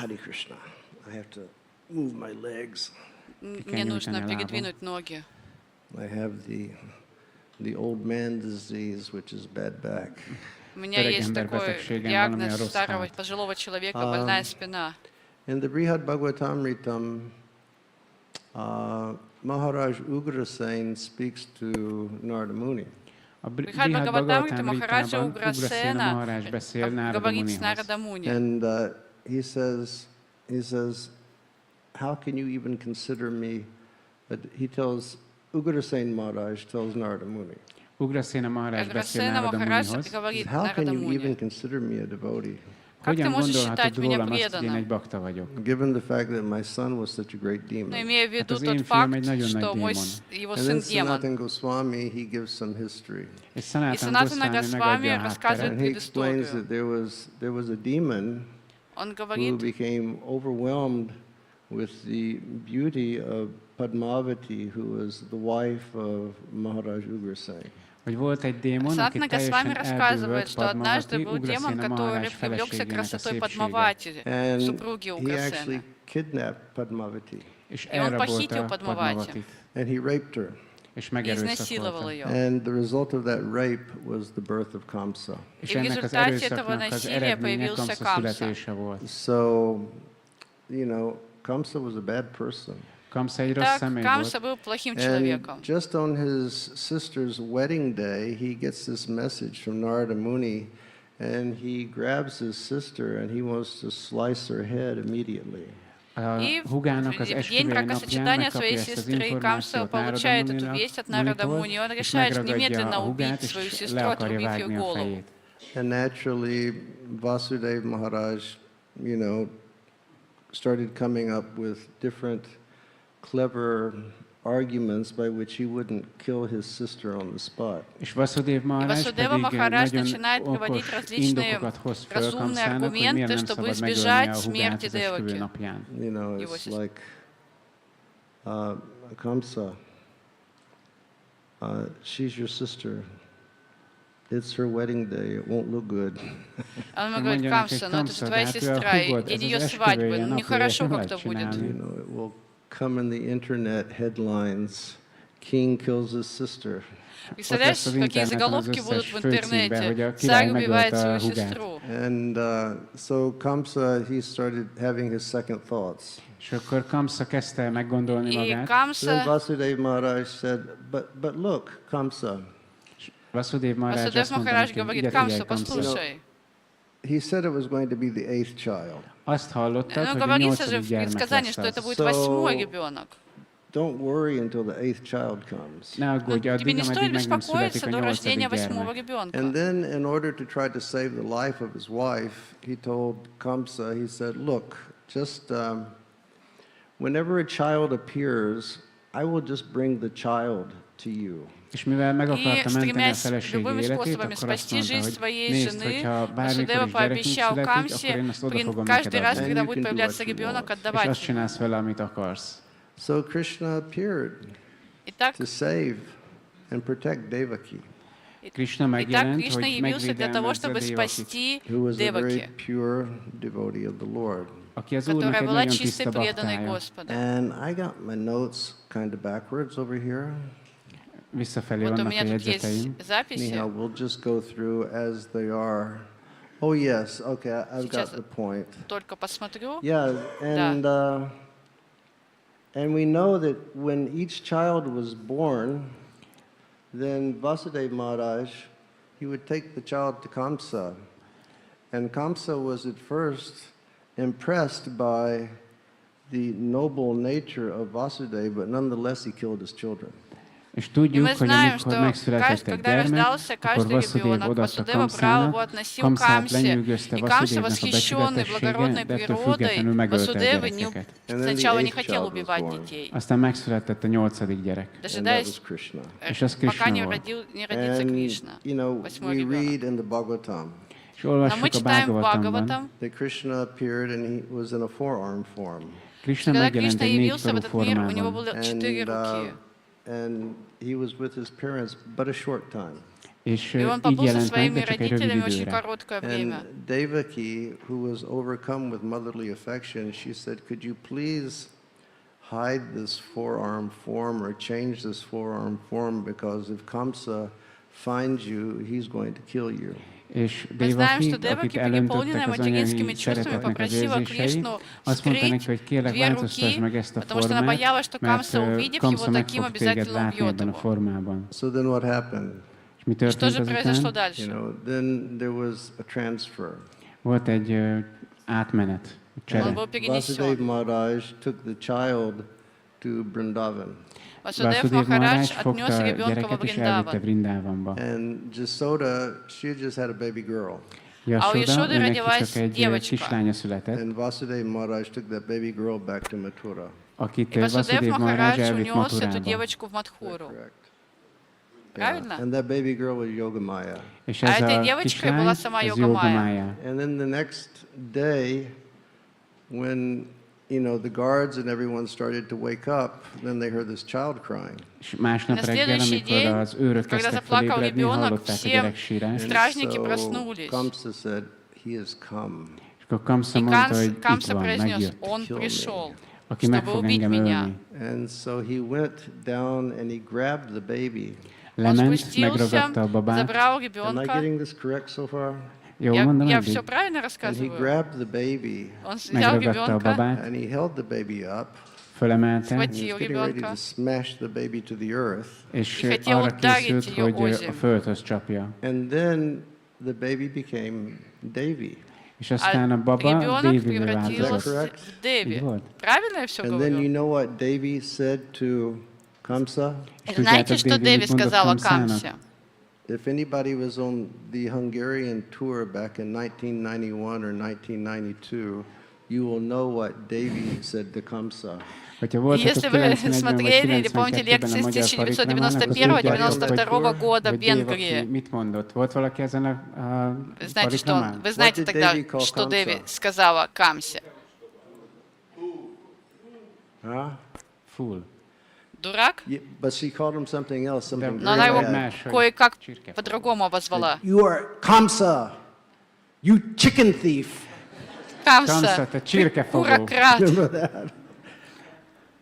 Hare Krishna. I have to move my legs. Мне нужно передвинуть ноги. I have the old man disease, which is bad back. У меня есть такой диагноз старого пожилого человека, больная спина. In the Brihad Bhagavatamritam, Maharaj Ugrasen speaks to Narada Muni. Брихад Бхагаватамрита Махараджа Уграсена говорит с Нарада Муни. And he says, how can you even consider me? But he tells Ugrasen Maharaj tells Narada Muni. Ugrasena Maharaj beszél Narada Munihoz. How can you even consider me a devotee? Hogyan gondolhatod rólam azt, hogy én egy bakta vagyok? Given the fact that my son was such a great demon. Hát az én fiam egy nagyon nagy démon. And then Sanatana Goswami, he gives some history. És Sanatana Goswami megadja a hátteret. And he explains that there was a demon who became overwhelmed with the beauty of Padmavati, who was the wife of Maharaj Ugrasen. Hogy volt egy démon, aki teljesen elbűvölt Padmavati, Ugrasena Maharaj feleségének a szépségét. And he actually kidnapped Padmavati. És elrabolta Padmavatit. And he raped her. És megerőszakolta. And the result of that rape was the birth of Kamsa. És ennek az erőszaknak az eredménye Kamsa születése volt. So, you know, Kamsa was a bad person. Kamsa egy rossz személy volt. And just on his sister's wedding day, he gets this message from Narada Muni, and he grabs his sister and he wants to slice her head immediately. Hugának az esküvője napján megkapja ezt az információt Narada Munitól, és megragadja a hugát, és le akarja vágni a fejét. And naturally, Vasudeva Maharaj, you know, started coming up with different clever arguments by which he wouldn't kill his sister on the spot. És Vasudeva Maharaj pedig nagyon okos indokokat hoz föl Kamsának, hogy miért nem szabad megölni a hugát az esküvő napján. You know, it's like Kamsa, she's your sister. It's her wedding day. It won't look good. Он говорит: Камса, ну это же твоя сестра, день ее свадьбы, ну нехорошо как-то будет. You know, it will come in the internet headlines. King kills his sister. Представляешь, какие заголовки будут в интернете? Царь убивает свою сестру. And so Kamsa, he started having his second thoughts. És akkor Kamsa kezdte meggondolni magát. Then Vasudeva Maharaj said, but look, Kamsa. Vasudeva Maharaj azt mondta neki, ide figyelj, Kamsa. He said it was going to be the 8th child. Azt hallottad, hogy a 8. gyermek lesz az. Don't worry until the 8th child comes. Ne aggódj addig, ameddig meg nem születik a 8. gyermek. And then, in order to try to save the life of his wife, he told Kamsa, he said, look, just whenever a child appears, I will just bring the child to you. És mivel meg akarta menteni a feleség életét, akkor azt mondta, hogy nézd, hogyha bármikor is gyerekünk születik, akkor én azt oda fogom neked adni. És azt csinálsz vele, amit akarsz. So Krishna appeared to save and protect Devaki. Krishna megjelent, hogy megvédelmezze Devakit, who was a very pure devotee of the Lord. Aki az Úrnak egy nagyon tiszta baktája. And I got my notes kind of backwards over here. Visszafelé vannak a jegyzeteim. Anyhow, we'll just go through as they are. Oh yes, okay, I've got the point. Yeah, and we know that when each child was born, then Vasudeva Maharaj, he would take the child to Kamsa. And Kamsa was at first impressed by the noble nature of Vasudeva, but nonetheless he killed his children. És tudjuk, hogy amikor megszületett egy gyermek, akkor Vasudeva odaadta Kamszának, Kamszát lenyűgözte Vasudevnak a becsületessége, de ettől függetlenül megölte a gyerekeket. Aztán megszületett a 8. gyerek. És az Krishna volt. És olvassuk a Bhagavatamban, Krishna megjelent egy 4 karú formában. And he was with his parents but a short time. És И он így побыл со jelent meg, своими de csak egy rövid родителями очень időre. короткое время. And Devaki, who was overcome with motherly affection, she said, could you please hide this forearm form or change this forearm form, because if Kamsa finds you, he's going to kill you. És Мы знаем, что Devaki, akit Деваки, elöntöttek переполненная az материнскими anyagi чувствами, szeretetnek az попросила érzései, Кришну azt mondta neki, скрыть hogy kérlek, две változtasd руки, meg ezt a потому что она formát, боялась, что mert Камса, увидев Kamsa его meg таким, fog téged обязательно látni убьет ebben a его. formában. So then what happened? És mi И что történt же произошло azután? дальше? Then there was a transfer. Volt egy átmenet, Он csere. был Vasudev перенесен. Maharaj took the child to Vrindavan. Васудев Vasudev Махарадж Maharaj отнес fogta a ребенка во gyereket és elvitte Вриндаван. Vrindavanba. And Jasoda, she had just had a baby girl. А у Jashoda, Яшоды őnek родилась csak egy девочка. kislánya született, And Vasudev Maharaj took that baby girl back to Mathura. akit И Васудев Vasudev Maharaj Махарадж elvitt унес эту Maturába. девочку в Мадхуру. Correct. Правильно? And that baby girl was Yogamaya. És А ez этой a девочкой kislány, была сама ez Йога-майя. Yoga-mája. And then the next day, when the guards and everyone started to wake up, then they heard this child crying. És másnap На reggel, следующий amikor день, az őrök когда kezdtek заплакал felébredni, ребенок, hallották a все gyerek sírás. стражники So проснулись. Kamsa said, he has come. És akkor Kamsa И mondta, hogy itt Камса van, произнес, megjött, он пришел, aki meg чтобы fog убить engem меня. ölni. And so he went down and he grabbed the baby. Он Lement, спустился, megragadta a babát. забрал Am I ребенка. getting this correct so far? Jól mondom Я eddig? все правильно And he рассказываю? grabbed the baby Он взял Megragadta a ребенка, babát, and he held the baby up. fölemelte, And he схватил was getting ready ребенка to smash the baby to the earth. és И хотел arra ударить készült, ее hogy озимь. a földhöz csapja. And then the baby became Devi. És aztán a А baba ребенок Dévivé превратился változott. в Деви. Így volt? Правильно я все And then you говорю? know what Devi said to Kamsa? És Знаете, tudjátok, что Dévi Деви mit mondott сказала Kamszának? Камсе? If anybody was on the Hungarian tour back in 1991 or 1992, you will know what Devi said to Kamsa. Hogyha voltatok Если вы 91-ben vagy смотрели или помните 92-ben лекции a с magyar parikramán, akkor 1991-92 года в hogy Dévaki Венгрии. mit mondott? Volt valaki ezen a Вы знаете, что parikramán? вы знаете did тогда, Devi call что Kamsa? Деви сказала Камсе? Huh? Fool. Дурак? Yeah, but she called him something else, something Но very она его bad. Más, hogy кое-как csirke. по-другому обозвала. You are Kamsa, you chicken thief. Камса, Kamsa, te ты csirkefogó. бурократ. Remember that?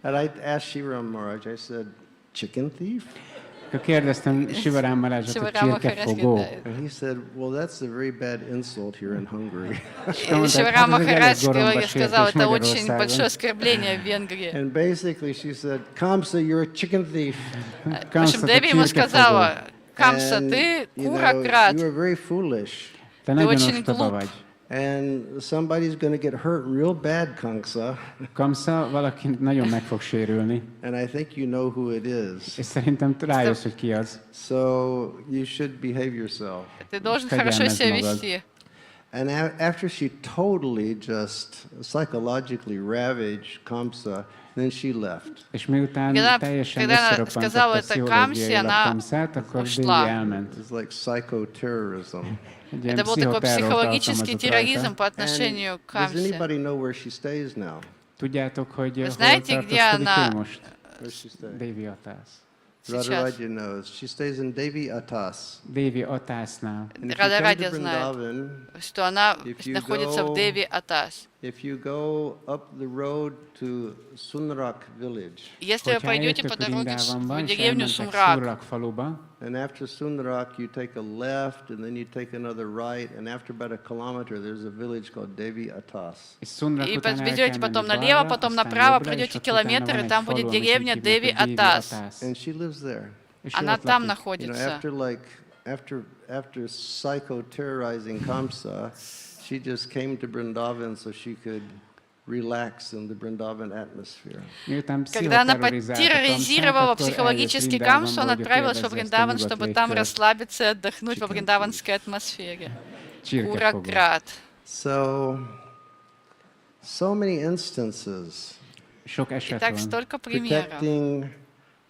And I asked Shivaram Maharaj, I said, chicken thief? Akkor kérdeztem Sivarám Marázsot, hogy Шиварама csirkefogó. Харашки. And he said, well, that's a very bad insult here in Hungary. mondta, Шиварама hát ez egy elég Харашки goromba сказал, sértés это очень Magyarországon. большое оскорбление в Венгрии. And basically she said, Kamsa, you're a chicken thief. В общем, Деви ему сказала, Камса, And, ты you know, курократ, you are very foolish. Te nagyon очень ostoba глуп. vagy. And somebody's going to get hurt real bad, Kamsa. Kamsa, valaki nagyon meg fog sérülni, And I think you know who it is. és szerintem rájössz, hogy ki az. So you should behave yourself. ты должен Федя хорошо себя Мезмогад. вести. And after she totally just psychologically ravaged Kamsa, then she left. És miután Когда teljesen она сказала это Камсе, pszichológiailag она Kamszát, akkor ушла. Dévi elment. It's like psychoterrorism. Egy ilyen Это был такой pszichoterrort психологический alkalmazott терроризм rajta. по отношению к Does Камсе. anybody know where she stays now? Tudjátok, hogy hol знаете, где tartózkodik она ő most? Where she stays? Dévi Atász. Сейчас. Radharani knows. She stays in Devi Atas. Dévi Atásznál. And if you come Радхаради to знает, Vrindavan, что она If you находится в go- Деви Атас. if you go up the road to Sunrak village, Если вы Hogyha пойдете по eljöttök дороге Vrindávamban, в és деревню elmentek Сумрак, Szurrak faluba, and after Sunrak you take a left, and then you take another right, and after about a kilometer there's a village called Devi Atas. és Szunrak и után el пойдете kell потом menni налево, balra, потом aztán направо, jobbra, és пройдете ott utána километр, van и egy там falu, будет amit деревня úgy hívnak, Деви hogy Dévi Атас. Atász. And she lives there. És Она ott там lakik. находится. After psycho-terrorizing Kamsa, she just came to Vrindavan so she could relax in the Vrindavan atmosphere. Miután Когда она pszichoterrorizálta подтерроризировала Камszát, akkor психологически eljött Камсу, он Vrindávamba, hogy отправилась во élvezze ezt a Вриндаван, nyugat чтобы там légkört. расслабиться и отдохнуть во вриндаванской атмосфере. Csirkefogó. Курократ. So many instances Sok eset Итак, van, столько примеров.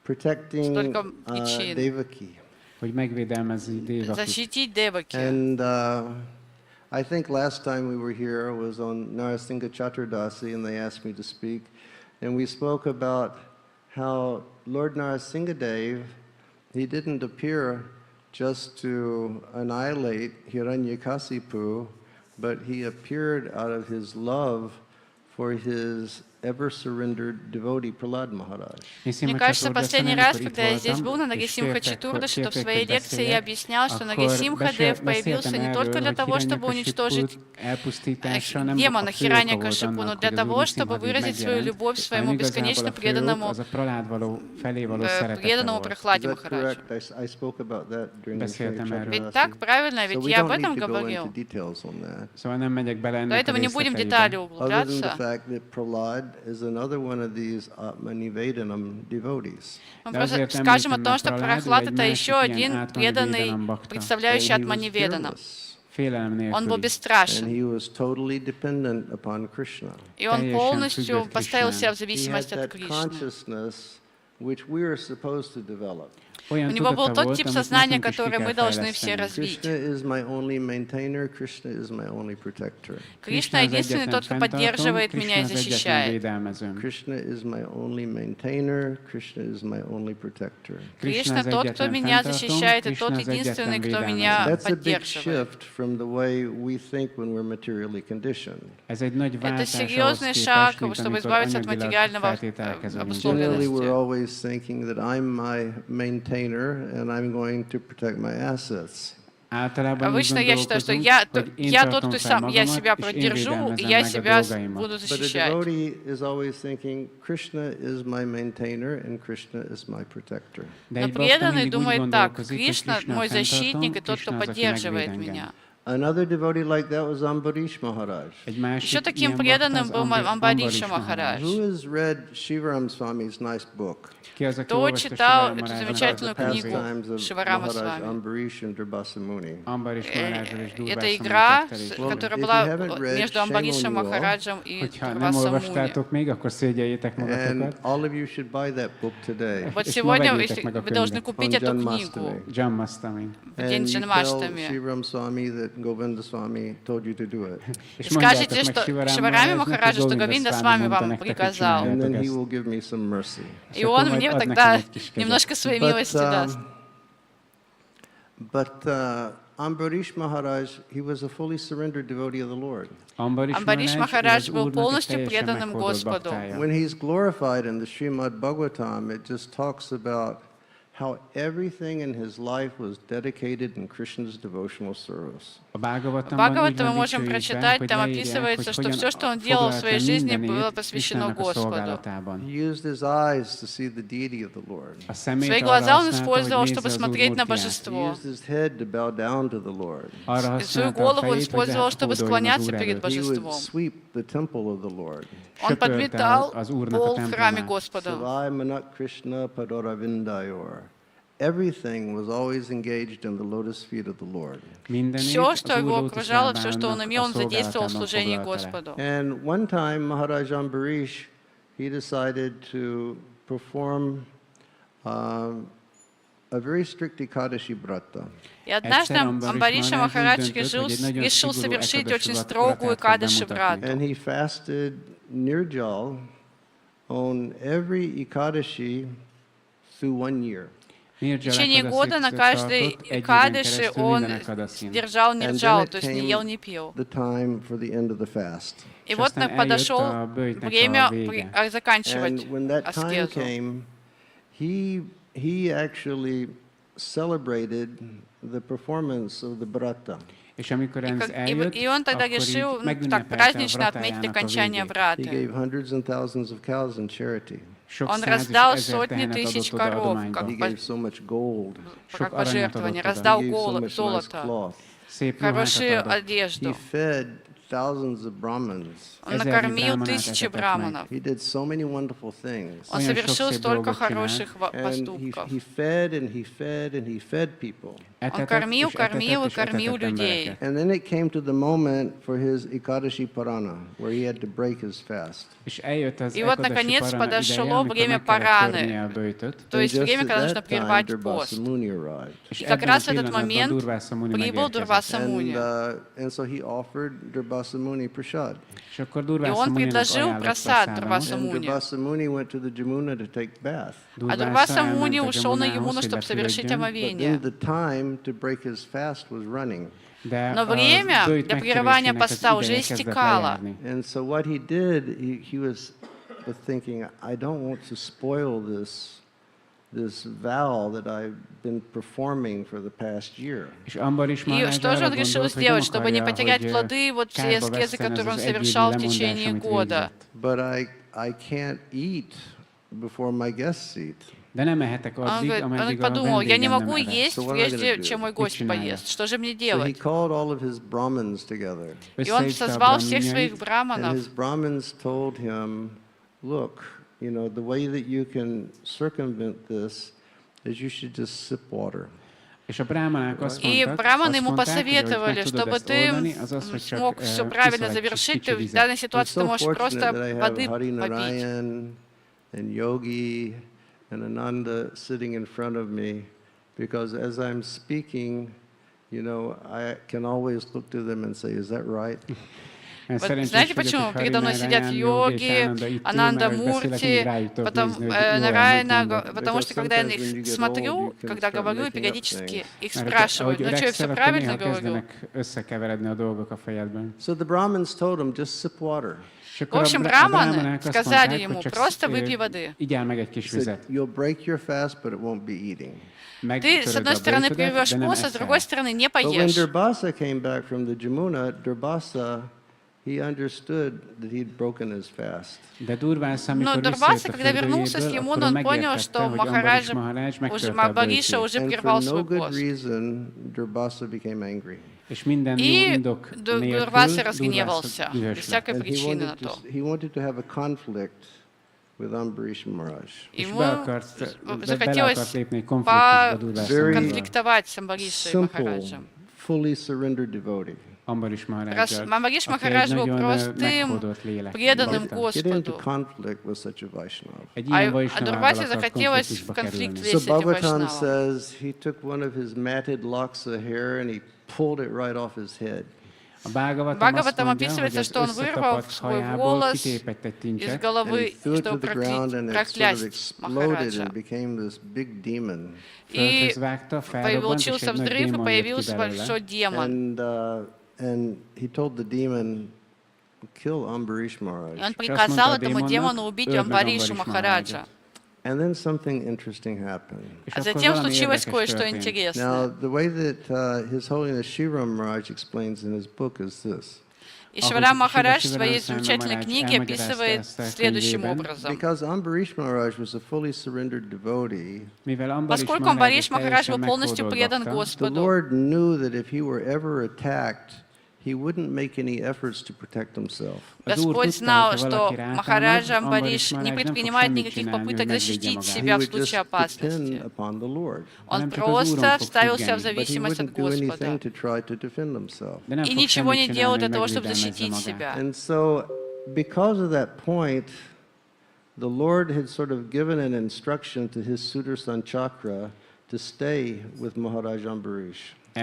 protecting Столько причин. Devaki. hogy megvédelmezi Dévakit. Защитить Деваки. And I think last time we were here was on Narasingha Chaturdasi, and they asked me to speak. And we spoke about how Lord Narasimha Dev, he didn't appear just to annihilate Hiranyakasipu, but he appeared out of his love for his ever-surrendered devotee Prahlad Maharaj. Мне кажется, последний раз, когда я здесь был на Нарисимха Четурдаши, то в своей лекции я объяснял, что Нарисимха-дев появился не только для того, чтобы уничтожить демона Хираньякашипу, но для того, чтобы выразить свою любовь своему бесконечно преданному Прахладе Махараджу. Ведь так правильно, ведь я об этом говорил. Поэтому не будем в детали углубляться. Is another one of these Atmanivedanam devotees. Мы просто скажем о том, что Прахлад — это еще один преданный, представляющий Атманиведанам. Он был бесстрашен. И он полностью поставил себя в зависимость от Кришны. У него был тот тип сознания, который мы должны все развить. Кришна единственный тот, кто поддерживает меня и защищает. Кришна тот, кто меня защищает, и тот единственный, кто меня поддерживает. Это серьезный шаг, чтобы избавиться от материального обусловленности. And I'm going to protect my assets. Обычно я считаю, что я тот, кто сам, я себя поддержу, и я себя буду защищать. Но преданный думает так: Кришна мой защитник и тот, кто поддерживает меня. Another devotee like that was Ambarish Maharaj. Еще таким преданным был Амбариша Махарадж. Who has read Shivaram Swami's nice book? Кто читал эту замечательную книгу Шиварама Свами? Это игра, которая была между Амбаришем Махараджем и Дурваса Муни. Вот сегодня вы должны купить эту книгу в день Джанмаштами. И скажите, что Шивараме Махараджу, что Говинда Свами вам приказал. И он мне тогда немножко своей милости даст. Ambarish Maharaj, he was a fully surrendered devotee of the Lord. Амбариш Махарадж был полностью преданным Господу. When he's glorified in the Srimad Bhagavatam, it just talks about how everything in his life was dedicated in Krishna's devotional service. В Бхагавата мы можем прочитать, там описывается, что все, что он делал в своей жизни, было посвящено Господу. Свои глаза он использовал, чтобы смотреть на Божество. Свою голову он использовал, чтобы склоняться перед Божеством. Он подметал пол в храме Господа. Everything was always engaged in the lotus feet of the Lord. Все, что его окружало, все, что он имел, он задействовал в служении Господу. And one time, Maharaj Ambarish, he decided to perform a very strict Ekadashi Vrata. И однажды Амбариша Махарадж решил совершить очень строгую Экадаши Врату. And he fasted Nirjal on every Ekadashi through 1 year. В течение года на каждой Экадаши он держал нирджал, то есть не ел, не пил. И вот подошло время заканчивать аскезу. He actually celebrated the performance of the Vrata. И он тогда решил так празднично отметить окончание Враты. Он раздал сотни тысяч коров, как пожертвование, раздал золото, хорошую одежду. Он накормил тысячи браманов. Он совершил столько хороших поступков. Он кормил, кормил и кормил людей. И вот, наконец, подошло время Параны, то есть время, когда нужно прервать пост. И как раз в этот момент прибыл Дурваса Муни. Durvasa Muni prasad. И он предложил прасад Дурваса And Муни. Durvasa Muni went to the Jamuna to take bath. А Дурваса Муни ушел на Ямуну, чтобы совершить But then омовение. the time to break his fast was running. Но время для прерывания поста уже истекало. And so what he did, he was thinking, I don't want to spoil this vow that I've been performing for the past year. И что же он решил сделать, чтобы не потерять плоды вот все аскезы, которые он совершал в течение года? But I can't eat before my guests eat. Он подумал, я не могу есть, прежде чем мой гость поест. Что же мне So he делать? called all of his Brahmins together. И он созвал всех своих And браманов. his Brahmins told him, look, the way that you can circumvent this is you should just sip water. И браманы ему посоветовали, чтобы ты смог все правильно завершить, ты в данной ситуации ты можешь просто воды попить. And Yogi and Ananda sitting in front of me, because as I'm speaking, I can always look to them and say, is that right? Вот знаете, почему передо мной сидят йоги, Ананда Мурти, потому что когда я на них смотрю, когда говорю, периодически их спрашивают, ну что, я все правильно говорю? So the Brahmins told him, just sip water. В общем, браманы сказали ему, просто выпей воды. You'll break your fast, but it won't be eating. Ты, с одной стороны, прервешь пост, а с другой стороны, не But when поешь. Durvasa came back from the Jamuna, Durvasa, he understood that he'd broken his fast. Но Дурваса, когда вернулся с Ямуны, он понял, что Амбариша уже прервал свой пост. Durvasa became angry. И Дурваса разгневался, без всякой причины на то. He wanted to have a conflict with Ambarisha Maharaj. Ему захотелось конфликтовать с Амбаришей Махараджем. Fully surrendered devotee. Амбариш Махарадж был простым, преданным Господу. А Дурвасе захотелось в конфликт лезть с этим Bhagavatam вайшнавом. says he took one of his matted locks of hair and he pulled it right off his head. Бхагаватам описывается, что он вырвал свой волос из головы, чтобы проклясть Махараджа. И получился взрыв, и появился большой демон. And he told the demon, kill Ambarish Maharaj. И он приказал этому демону убить Амбаришу Махараджа. And then something interesting happened. А затем случилось кое-что Now, интересное. the way that His Holiness Shiva Maharaj explains in his book is this. И Шиварам Махарадж в своей замечательной книге описывает следующим образом. Because Ambarish Maharaj was a fully surrendered devotee, Поскольку Амбариш Махарадж был полностью предан the Господу, Lord knew that if he were ever attacked, he wouldn't make any efforts to protect himself. Господь знал, что Махараджа Амбариш не предпринимает никаких попыток защитить себя в случае опасности. Он просто вставился в зависимость от Господа и ничего не делал для того, чтобы защитить себя. And so, because of that point, the Lord had sort of given an instruction to his Sudarshan Chakra to stay with Maharaj Ambarish. И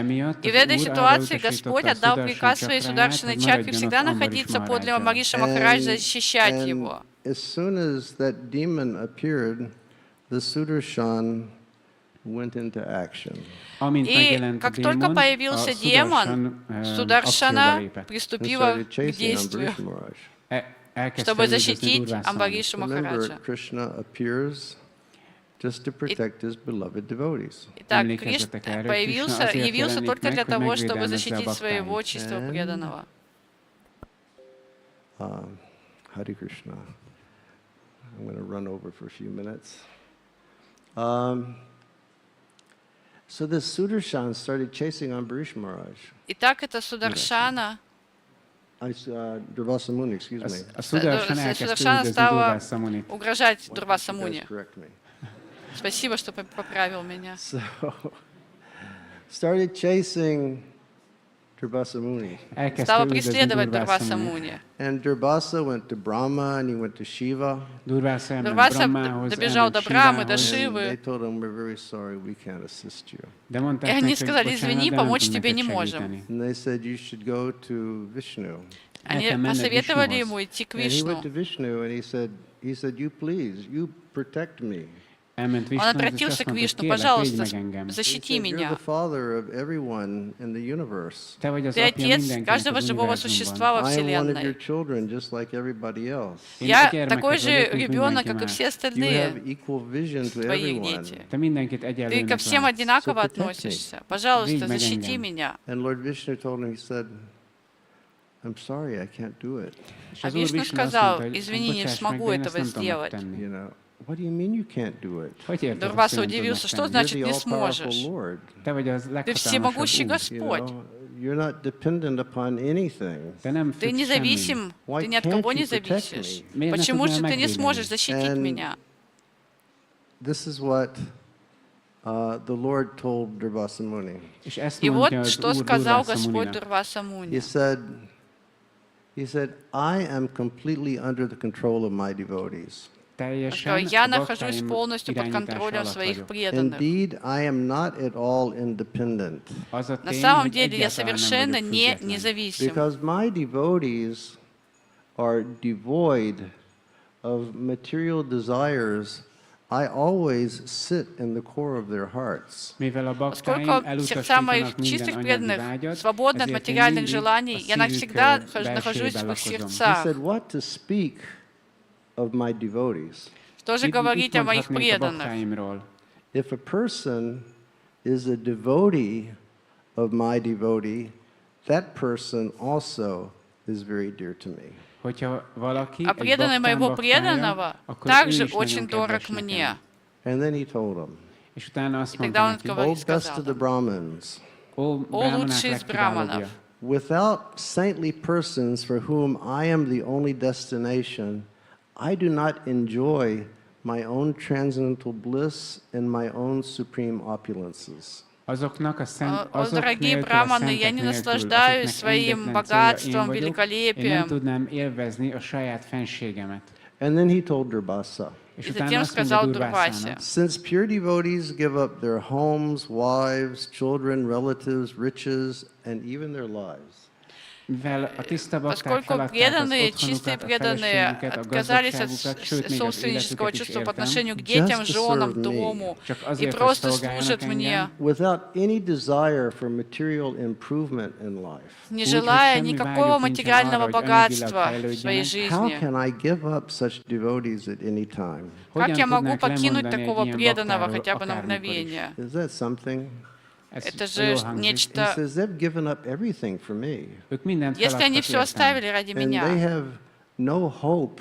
в этой ситуации Господь отдал приказ своей сударшиной чакре всегда находиться подле Амбариша Махараджа, защищать его. As soon as that demon appeared, the Sudarshan went into action. И как только появился демон, Сударшана приступила к действию, чтобы защитить Амбаришу Махараджа. Krishna appears just to protect his beloved devotees. Итак, Кришна явился только для того, чтобы защитить своего чистого преданного. Hare Krishna. I'm going to run over for a few minutes. So this Sudarshan started chasing Ambarisha Maharaj. Итак, это Сударшана. Durvasa Muni, excuse me. Сударшана стала угрожать Дурваса Муни. Correct me. Спасибо, что поправил меня. So, started chasing Durvasa Muni. Стала преследовать Дурваса Муни. And Durvasa went to Brahma and he went to Shiva. Дурваса добежал до Брамы, до And Шивы. they told him, we're very sorry, we can't assist you. И они сказали, извини, помочь тебе не можем. And they said, you should go to Vishnu. Они посоветовали ему идти к And he Вишну. went to Vishnu and he said, you please, you protect me. Он обратился к Вишну: пожалуйста, защити You're меня. the father of everyone in the universe. Ты отец каждого живого существа во I am one of your Вселенной. children, just like everybody else. Я такой же ребенок, как и все You остальные have equal vision to твои everyone. дети. Ты ко всем одинаково относишься. Пожалуйста, защити меня. And Lord Vishnu told him, he said, I'm sorry, I can't do it. А Вишну сказал: извини, не смогу этого сделать. You know, what do you mean you can't do it? Дурваса удивился: что You're значит the не all-powerful сможешь? Lord. Ты всемогущий You Господь. know, you're not dependent upon anything. Ты независим, ты ни от кого не зависишь. Почему же ты не сможешь защитить меня? This is what the Lord told Durvasa Muni. И вот что сказал Господь Дурваса Муни. He said, I am completely under the control of my devotees. Я нахожусь полностью под контролем своих преданных. Indeed, I am not at all independent. На самом деле я совершенно не независим. Because my devotees are devoid of material desires, I always sit in the core of their hearts. Поскольку сердца моих чистых преданных свободны от материальных желаний, я навсегда нахожусь в их He сердцах. said, what to speak of my devotees? Что же говорить о моих преданных? If a person is a devotee of my devotee, that person also is very dear to me. А преданный моего преданного также очень дорог мне. And then he told him, И тогда он O best сказал: of the Brahmins, «О лучший из браманов, without saintly persons for whom I am the only destination, I do not enjoy my own transcendental bliss and my own supreme opulences. О, дорогие браманы, я не наслаждаюсь своим богатством, великолепием». And then he told Durvasa, И затем сказал Дурвасе: since pure devotees give up their homes, wives, children, relatives, riches, and even their lives, поскольку преданные, чистые преданные отказались от собственнического чувства по отношению к детям, женам, дому и просто служат мне, without any desire for material improvement in life, не желая никакого материального богатства в своей how жизни. can I give up such devotees at any time? Как я могу покинуть такого преданного хотя бы на мгновение? Is that something? Это же He нечто... says they've given up everything for me. Если они все оставили ради And they меня, have no hope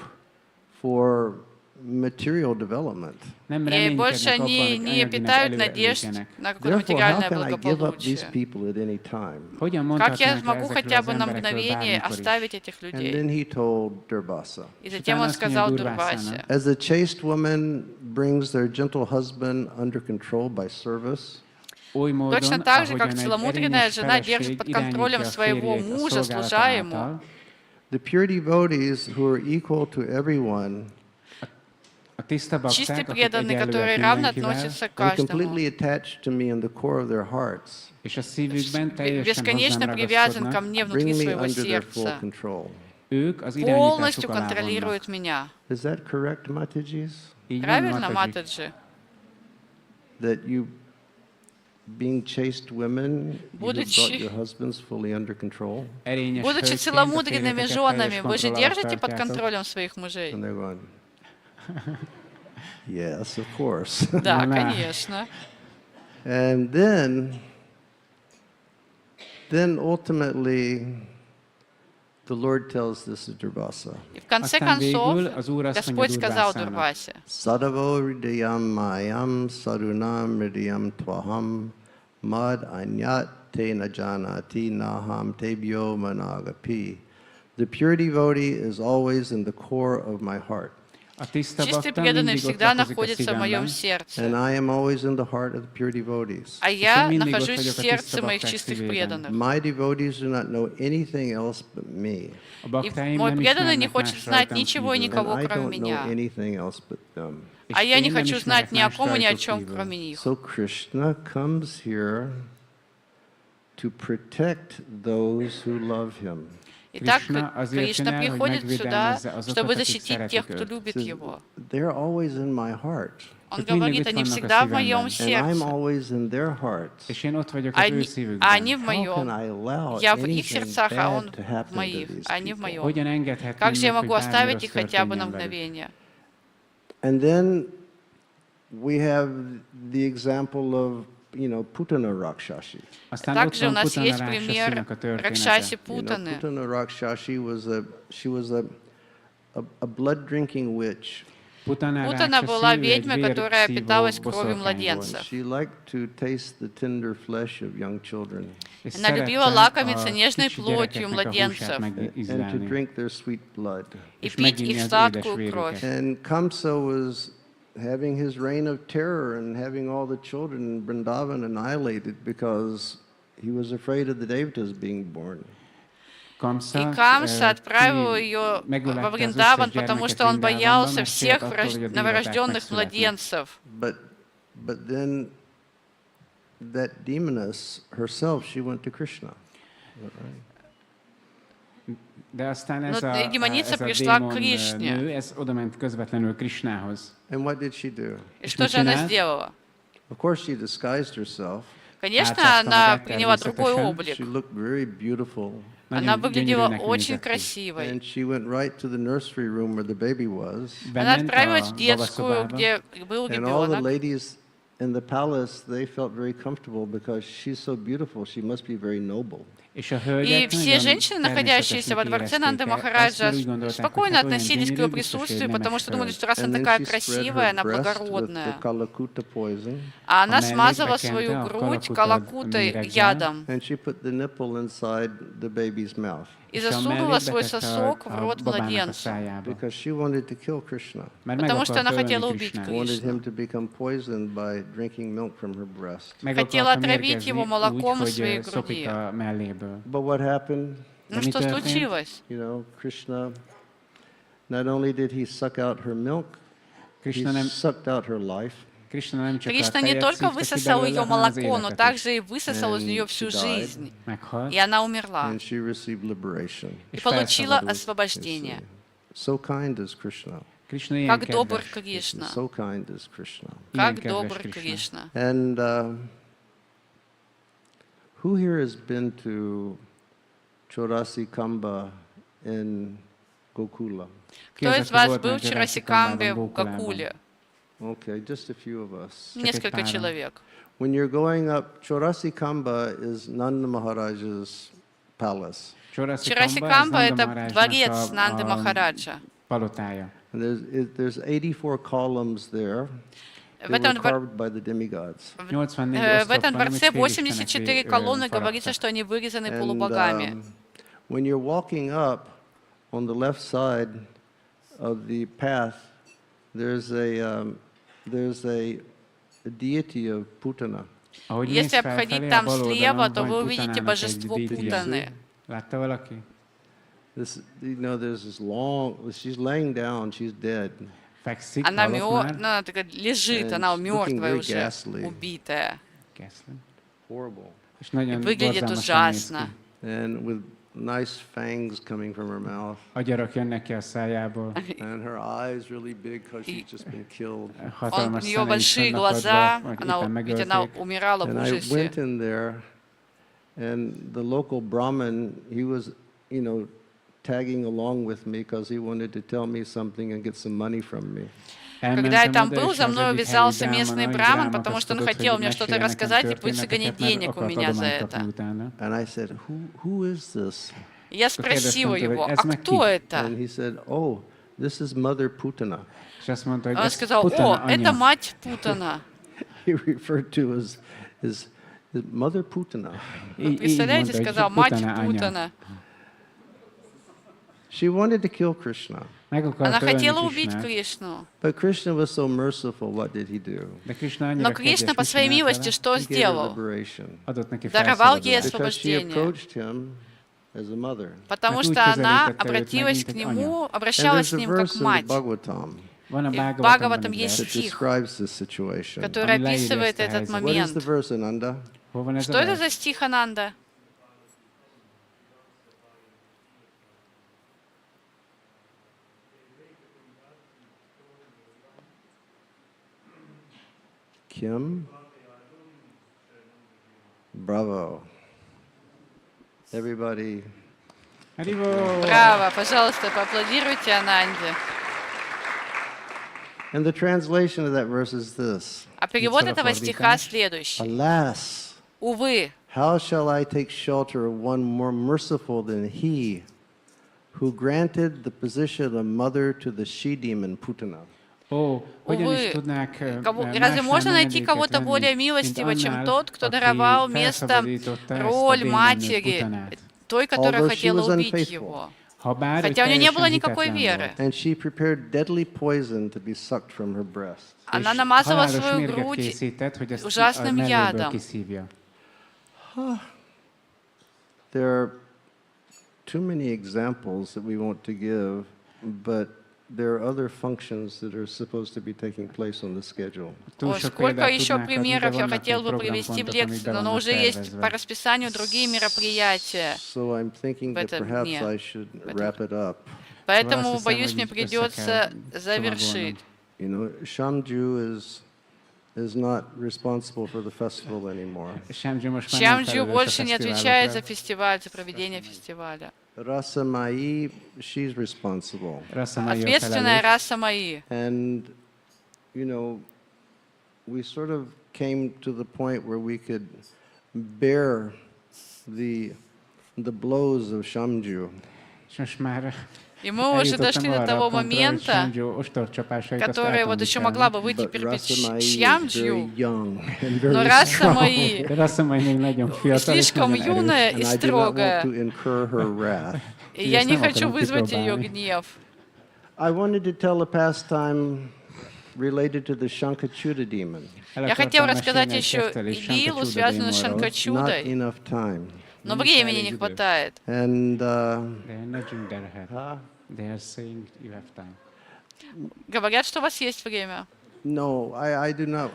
for material development. и больше они не питают надежд на какое-то Therefore, how материальное can I give up these благополучие. people at any time? Как я могу хотя бы на мгновение оставить этих And людей? then he told Durvasa, И затем он сказал Дурвасе: as a chaste woman brings their gentle husband under control by service, точно так же, как целомудренная жена держит под контролем своего мужа, служа ему, the pure devotees who are equal to everyone чистые преданные, которые равно относятся к and каждому, completely attached to me in the core of their hearts, бесконечно привязан ко мне внутри bring me своего under their full сердца, control. полностью контролируют меня. Is that correct, Matajis? Правильно, Матаджи? That you, being chaste women, you have brought your husbands fully under control? Будучи целомудренными женами, вы же держите под контролем своих мужей? And they're going, yes, of course. Да, конечно. And then ultimately, the Lord tells this to Durvasa. И в конце концов, Господь сказал Дурвасе: Sadavo hridayam mayam sadunam hridayam tvaham mad anyat te najanati naham tebyo managapi. The pure devotee is always in the core of my heart. Чистый преданный всегда находится в моем сердце, And I am always in the heart of the pure devotees. а я нахожусь в сердце моих чистых преданных. My devotees do not know anything else but me. И мой преданный не хочет знать ничего и And никого, I кроме don't know меня. anything else but them. А я не хочу знать ни о ком и ни о чем, кроме них. So Krishna comes here to protect those who love him. Итак, Кришна приходит сюда, чтобы защитить тех, кто любит Его. They're always in my heart. Он говорит, они всегда в моем And I'm сердце, always in their hearts. És én ott vagyok az ő а szívükben. они в How can моем. I allow Я в их anything сердцах, а Он bad to в happen to моих, these а они в people? моем. Hogyan engedhetném Как же я meg, могу hogy bármi оставить rossz их хотя бы на történjen velük? мгновение? And then we have the example of, Putana Rakshashi. Aztán ott Также у van нас Putana есть пример Ráksasinak a Ракшаси története. Путаны. Putana Rakshashi was a blood-drinking witch. Putana Путана была Ráksasi, ő egy ведьмой, которая vérszívó питалась кровью boszorkány volt. младенцев. She liked to taste the tender flesh of young children És Она любила szerette лакомиться a нежной kicsi плотью gyerekeknek a húsát младенцев and to megízlelni, drink their sweet blood. и és пить meginni их az édes сладкую кровь. vérüket. And Kamsa was having his reign of terror and having all the children in Vrindavan annihilated because he was afraid of the devatas being born. Kamsa, И Камса отправил ее во Вриндаван, потому что он боялся всех новорожденных младенцев. But then that demoness herself, she went to Krishna. De aztán ez Но a демоница ez a пришла к démon Кришне. nő, ez oda ment közvetlenül Krishnához. And what did she do? И что же она сделала? Of course, she disguised herself. Конечно, она приняла другой облик. She looked very beautiful. Она Nagyon выглядела gyönyörűnek очень nézett ki. красивой. And she went right to the nursery room where the baby was. Она Bement отправилась a в детскую, babaszobába, где был And all the ребенок. ladies in the palace, they felt very comfortable because she's so beautiful. She must be very noble. és a И hölgyek все nagyon женщины, находящиеся во дворце természetesnek Нанды érezték Махараджа, ezt, mert úgy gondolták, спокойно hogy hát olyan относились к gyönyörű, ее biztos, hogy присутствию, nemes потому что думали, hölgy. что раз And она then такая she spread красивая, her она breast with the благородная. kalakuta poison, А она А смазала mellékbe свою kente a грудь kalakuta калакутой méreggel, ядом and she put the nipple inside the baby's mouth и és a засунула mellékbe свой tette сосок в a рот babának a младенца, szájába. because she wanted to kill Krishna. Mert meg Потому что akarta она хотела ölni убить Krishnát. Wanted Кришну. him to become poisoned by drinking milk from her breast. Meg Хотела akarta отравить mérgezni его молоком úgy, из своей hogy szopik груди. a melléből. But what happened? Ну Да не что történt? случилось? Krishna, not only did he suck out her milk, he Krishna nem, sucked out her life. Krishna nem csak Кришна a не tejet только szívta ki высосал belőle, ее hanem az молоко, но életet is. также и высосал из And нее she всю died. жизнь. Meghalt, И она умерла. And she received liberation. И és получила felszabadult. освобождение. So kind is Krishna. Krishna ilyen Как добр kedves, Кришна. So kind is Krishna. Как ilyen добр kedves Krishna. Кришна. And who here has been to Chorasi Kamba in Gokula? Ki Кто az, из aki вас volt был már в Чарасикамбе в Гокуле? Okay, just a few of us. Несколько пара. человек. When you're going up, Chorasi Kamba is Nanda Maharaj's palace. Чарасикамба — это дворец Нанды Махараджа. Palotája. And there's 84 columns there. В They этом, were carved by the demigods. 84 в этом oszlop van, amit дворце félistenek 84 колонны, говорится, faragtak. что они вырезаны And полубогами. when you're walking up, on the left side of the path, there's a deity of Putana. Ahogy Если mész обходить felfelé, там a bal слева, oldalon то van вы увидите Putánának egy божество díjtje. Путаны. Látta valaki? There's this long. She's laying down. She's dead. Fekszik, Она halott már. она такая лежит, она And looking мертвая very уже, ghastly. убитая. Keszlen. Horrible. És nagyon Выглядит borzalmasan néz ужасно. ki. And with nice fangs coming from her mouth. Agyarak jönnek ki a szájából. And her eyes really big because she's just been killed. У Hatalmas нее szemei большие vannak глаза, adva, vagy она, éppen ведь она megölték. умирала в And I ужасе. went in there, and the local Brahmin, he was, tagging along with me because he wanted to tell me something and get some money from me. Когда я там был, és за az мною egyik вязался helyi местный brámon, браман, nagy потому brámot что он azt хотел tudott, мне hogy что-то mesélj рассказать и nekem пусть történeteket, загонять денег у mert меня akart за adományt это. kapni utána. And I said, who is this? Я спросила Kérdeztem его, tőle, а ez meg кто ki? это? And he said, oh, this is Mother Putana. És azt mondta, hogy Он ez сказал, Putana о, это anya. мать Путана. He referred to as Mother Putana. Így Представляете, mondta, hogy сказал, мать Putana anya. Putana. She wanted to kill Krishna. Meg Она akarta ölni хотела убить Krishnát, Кришну. But Krishna was so merciful. What did he do? de Krishna annyira Но Кришна kegyes, по mit своей csinált милости vele? что He gave her сделал? liberation. Adott neki Даровал ей felszabadulás. Because she освобождение. approached him as a mother. Потому Так что úgy она közelítette őt meg, обратилась mint к egy нему, And обращалась there's с a ним как verse in the мать. Bhagavatam Van a И в Bhagavatamban Бхагаватам egy есть that vers. стих, describes this situation. который Ami leírja описывает ezt a этот helyzetet. What is момент. the verse, Ananda? Hol van ez Что a это vers? за стих, Ананда? Kim. Bravo. Everybody. Браво, пожалуйста, поаплодируйте Ананде. And the translation of that verse is this. А перевод этого стиха следующий. Alas, Увы, how shall I take shelter of one more merciful than he who granted the position of mother to the she-demon Putana? увы, разве можно найти кого-то более милостивого, чем тот, кто даровал место роль матери, той, которая хотела убить его? Хотя у нее не было никакой веры. And she prepared deadly poison to be sucked from her breast. Она намазала свою грудь ужасным ядом. There are too many examples that we want to give, but there are other functions that are supposed to be taking place on the schedule. Сколько еще примеров я хотел бы привести в лекции, но уже есть по расписанию другие мероприятия. So I'm thinking that perhaps I should wrap it up. Поэтому, боюсь, мне придется завершить. You know, Shamju is not responsible for the festival anymore. Шамджу больше не отвечает за фестиваль, за проведение фестиваля. Rasamai, she's responsible. Ответственная раса Маи. And, you know, we sort of came to the point where we could bear the blows of Shamju. И мы уже дошли до того момента, который вот еще могла бы выйти перед Шьямджу, но раса Маи слишком юная и строгая, и я не хочу вызвать ее гнев. Я хотел рассказать еще идиллу, связанную с Шанкачудой, но времени не хватает. Говорят, что у вас есть время. No, I do not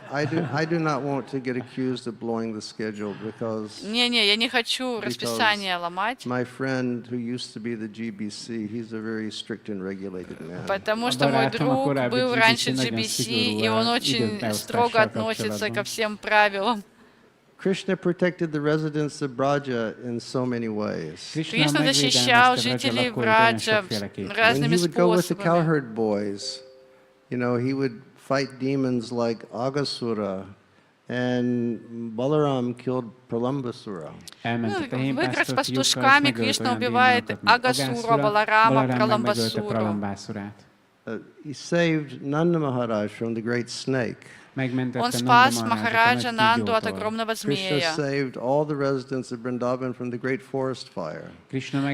want to get accused of blowing the schedule because. Не, я не хочу расписание ломать. My friend who used to be the GBC, he's a very strict and regulated man. Потому что мой друг был раньше GBC, и он очень строго относится ко всем правилам. Krishna protected the residents of Vraja in so many ways. Кришна защищал жителей Враджа разными When he would go with the способами. cowherd boys, you know, he would fight demons like Agasura, and Balaram killed Pralambasura. В играх с пастушками Кришна убивает Агасура, Баларама, Праламбасуру. He saved Nanda Maharaj from the great snake. Он спас Махараджа Нанду от огромного Krishna змея. saved all the residents of Vrindavan from the great forest fire. Кришна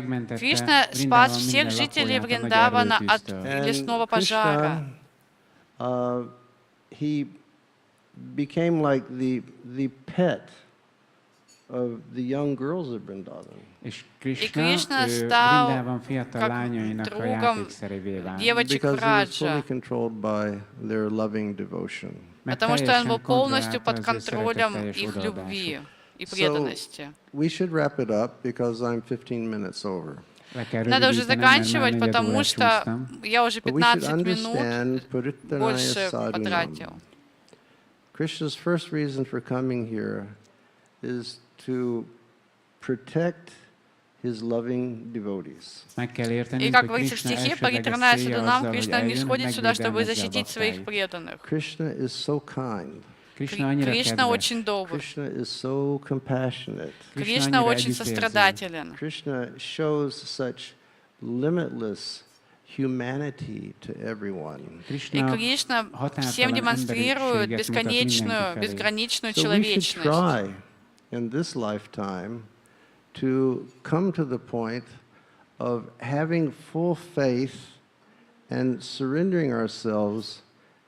спас всех жителей Вриндавана от лесного пожара. He became like the pet of the young girls of Vrindavan. И Кришна стал как другом девочек Because he was Враджа, fully controlled by their loving devotion. потому что он был полностью под контролем их любви и преданности. We should wrap it up because I'm 15 minutes over. Надо уже заканчивать, потому что я уже 15 минут больше потратил. Krishna's first reason for coming here is to protect his loving devotees. И как говорится в стихе, «Паритраная садунам», Кришна не сходит сюда, чтобы защитить своих преданных. Krishna is so kind. Кришна очень добр. Krishna is so compassionate. Кришна очень сострадателен. Krishna shows such limitless humanity to everyone. И Кришна всем демонстрирует бесконечную, безграничную человечность. So we should try in this lifetime to come to the point of having full faith and surrendering ourselves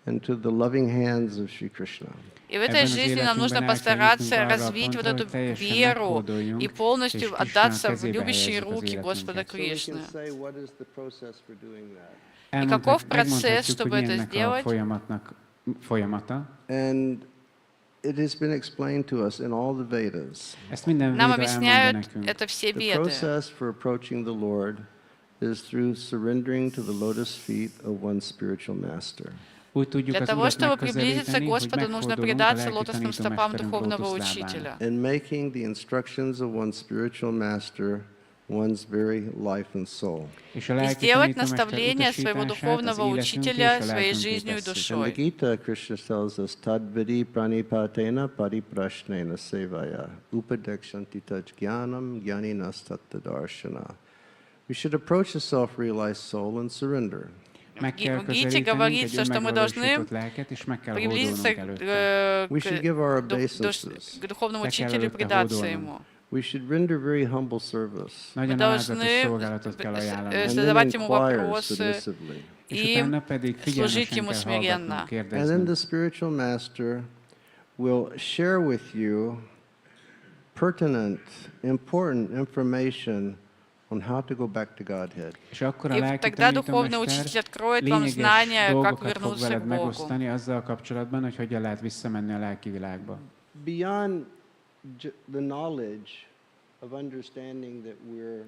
into the loving hands of Sri Krishna. И в этой жизни нам нужно постараться развить вот эту веру и полностью отдаться в любящие руки Господа Кришны. И каков процесс, чтобы это сделать? And it has been explained to us in all the Vedas. Нам объясняют это все The веды. process for approaching the Lord is through surrendering to the lotus feet of one's spiritual master. Для того, чтобы приблизиться к Господу, нужно предаться лотосным стопам духовного учителя. And making the instructions of one's spiritual master one's very life and soul. И сделать наставление своего духовного учителя своей жизнью и In the душой. Gita, Krishna tells us, Tadvidi pranipatena pariprashnena sevaya upadekshanti taj jnanam jnaninas tattadarshana. We should approach the self-realized soul and surrender. В Гите говорится, что мы должны приблизиться We should give our obeisances. к духовному учителю и предаться ему. We should render very humble service. Мы должны задавать ему вопросы и служить ему смиренно. And then the spiritual master will share with you pertinent, important information on how to go back to Godhead. И тогда духовный учитель откроет вам знания, как вернуться к Богу. Beyond the knowledge of understanding that we're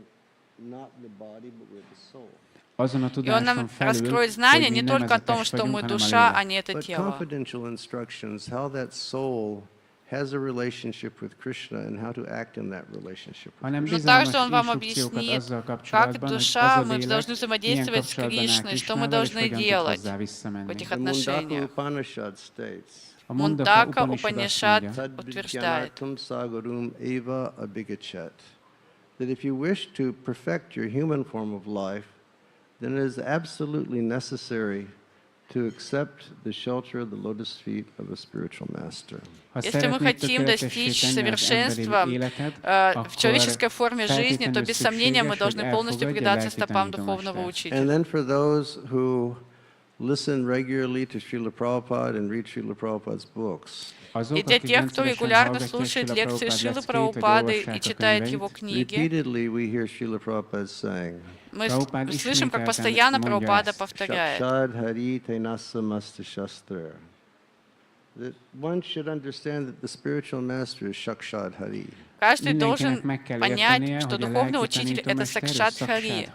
not the body, but we're the soul. И он нам раскроет знания не только о том, что мы душа, а не это But тело. confidential instructions, how that soul has a relationship with Krishna and how to act in that relationship. Но также он вам объяснит, как душа, мы должны взаимодействовать с Кришной, что мы должны делать в этих The Mundaka отношениях. Upanishad states, Мундака Упанишад утверждает, Tadvidyanatum sagarum eva abhigachat, that if you wish to perfect your human form of life, then it is absolutely necessary to accept the shelter of the lotus feet of a spiritual master. если мы хотим достичь совершенства в человеческой форме жизни, то без сомнения мы должны полностью предаться стопам духовного And учителя. then for those who listen regularly to Srila Prabhupada and read Srila Prabhupada's books, И для тех, кто регулярно слушает лекции Шрилы Прабхупады и читает его книги, repeatedly we hear Srila Prabhupada saying, мы слышим, как постоянно Прабхупада повторяет. Shakshad Hari Tenasa Masta Shastra. That one should understand that the spiritual master is Shakshad Hari. Каждый должен понять, что духовный учитель — это Сакшат Хари.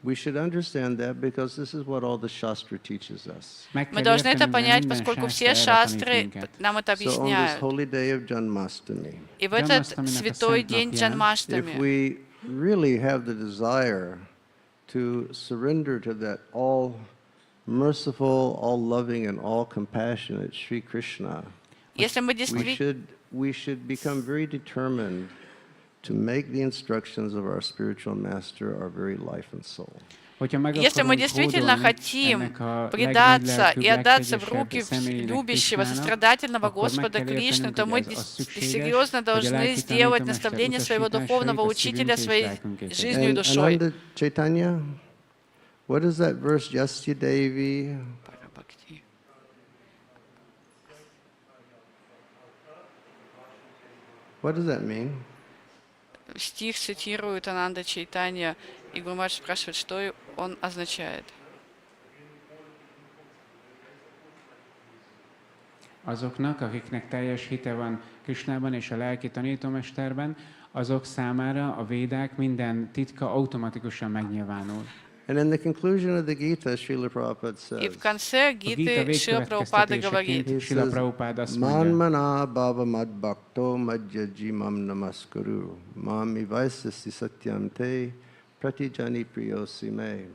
We should understand that because this is what all the Shastra teaches us. Мы должны это понять, поскольку все шастры нам это So on this объясняют. holy day of Janmashtami, И в этот святой день if Джанмаштами, we really have the desire to surrender to that all merciful, all loving, and all compassionate Sri Krishna, если мы действительно we should become very determined to make the instructions of our spiritual master our very life and soul. Если мы действительно хотим предаться и отдаться в руки любящего, сострадательного Господа Кришны, то мы серьезно должны сделать наставление своего духовного учителя своей жизнью и душой. Ananda Chaitanya, what is that verse? Yasya Devi. What does that mean? Стих цитирует Ананда Чайтанья, и Гуру спрашивает, что он означает. Azoknak, akiknek teljes hite van Krishnában és a lelki tanítómesterben, azok számára a védák minden titka automatikusan megnyilvánul. And in the conclusion of the Gita, Srila Prabhupada И в says, конце Гиты Шрила Прабхупада говорит, he Srila says, Prabhupada azt Man mondja, mana bhava mad bhakto madhyaji mam namaskuru, mam ivaisasi satyam te pratijani priyosi me.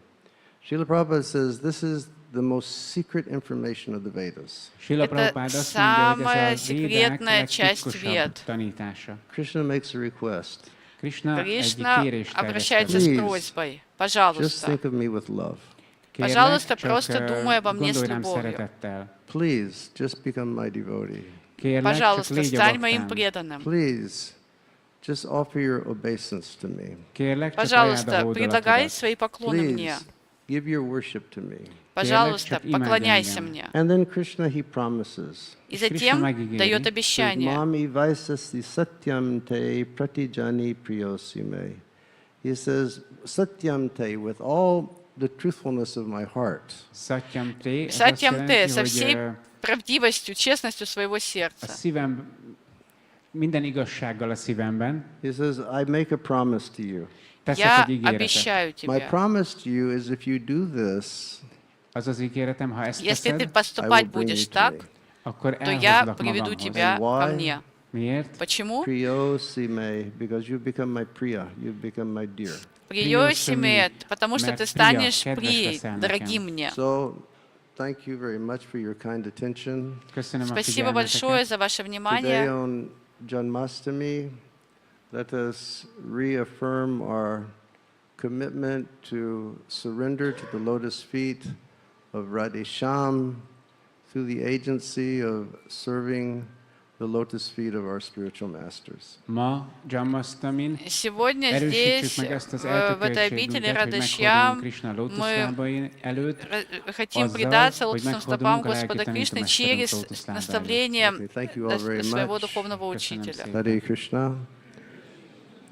Srila Prabhupada says, this is the most secret information of the Vedas. Srila Prabhupada azt mondja, hogy ez a védák legtitkosabb tanítása. Krishna makes a request. Krishna Кришна egy kérést обращается terjesztett. с просьбой, Just пожалуйста, think of me with love. пожалуйста, Kérlek, просто csak думай обо мне с gondolj rám любовью. szeretettel. Please, just become my devotee. Kérlek, csak Пожалуйста, légy a стань моим baktám. преданным. Please, just offer your obeisance to me. Kérlek, csak ajánld a Пожалуйста, предлагай hódolatodat. свои поклоны мне. Please, give your worship to me. Пожалуйста, csak imádj поклоняйся engem. мне. And then Krishna, he promises. И затем дает Says, обещание. Mami vaisasi satyam te pratijani priyosi me. He says, satyam te, with all the truthfulness of my heart. Satyam te, ez azt Сатьям Те, jelenti, со hogy всей правдивостью, честностью своего a сердца. szívem, minden igazsággal a szívemben, He says, I make a promise to you. teszek Я egy ígéretet. обещаю My тебе. promise to you is if you do this, Az az ígéretem, ha ezt Если ты teszed, поступать I will bring будешь you to так, me. akkor то я elhozlak приведу magamhoz. тебя ко Why? мне. Miért? Почему? Priyosime, because you become my priya, you become my dear. Приосимет, потому что ты станешь kedves прией, leszel дорогим nekem. мне. So, thank you very much for your kind attention. Köszönöm a Спасибо большое figyelmeteket. за ваше Today внимание. on Janmashtami, let us reaffirm our commitment to surrender to the lotus feet of Radhesham through the agency of serving the lotus feet of our spiritual masters. Ma Janmashtamin Сегодня erősítsük здесь, meg ezt az в этой eltökéltségünket, обители hogy Радхашьям, megforduljunk Krishna мы lótuszlábai előtt, хотим azzal, предаться hogy лотосным megfordulunk стопам a Господа lelki Кришны tanítómesterünk через lótuszlába előtt. наставление Okay, thank you all very своего much. духовного Köszönöm учителя. szépen. Hare Krishna.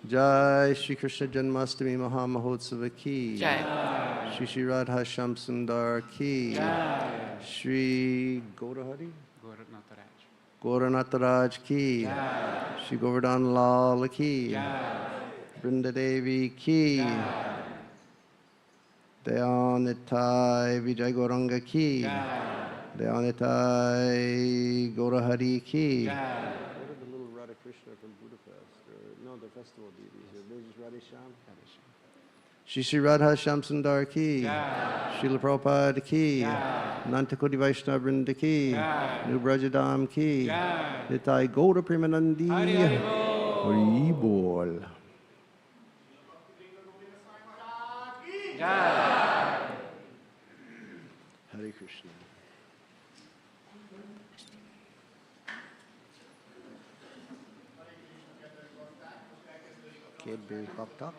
Jai Shri Krishna Janmashtami Maha-Mahotsava ki. Jai. Shri Shri Radha Shyam Sundar ki. Shri Gaurahari? Gauranataraj ki. Shri Govardhan Lal ki. Vrinda Devi ki. Dayanitai Vijay Gauranga ki. Dayanitai Gaurahari ki. What are the little Radha Krishna from Budapest? No, the festival deities. This is Radhesham? Shri Shri Radha Shyam Sundar ki. Srila Prabhupada ki. Nantakoti Vaishnava Vrinda ki. New Vrajadam ki. Nitai Gaura Premanandi. Hari Bol. Hare Krishna. Kedves baktak.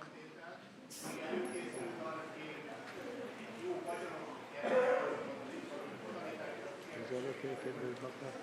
Is that okay, kedves baktak?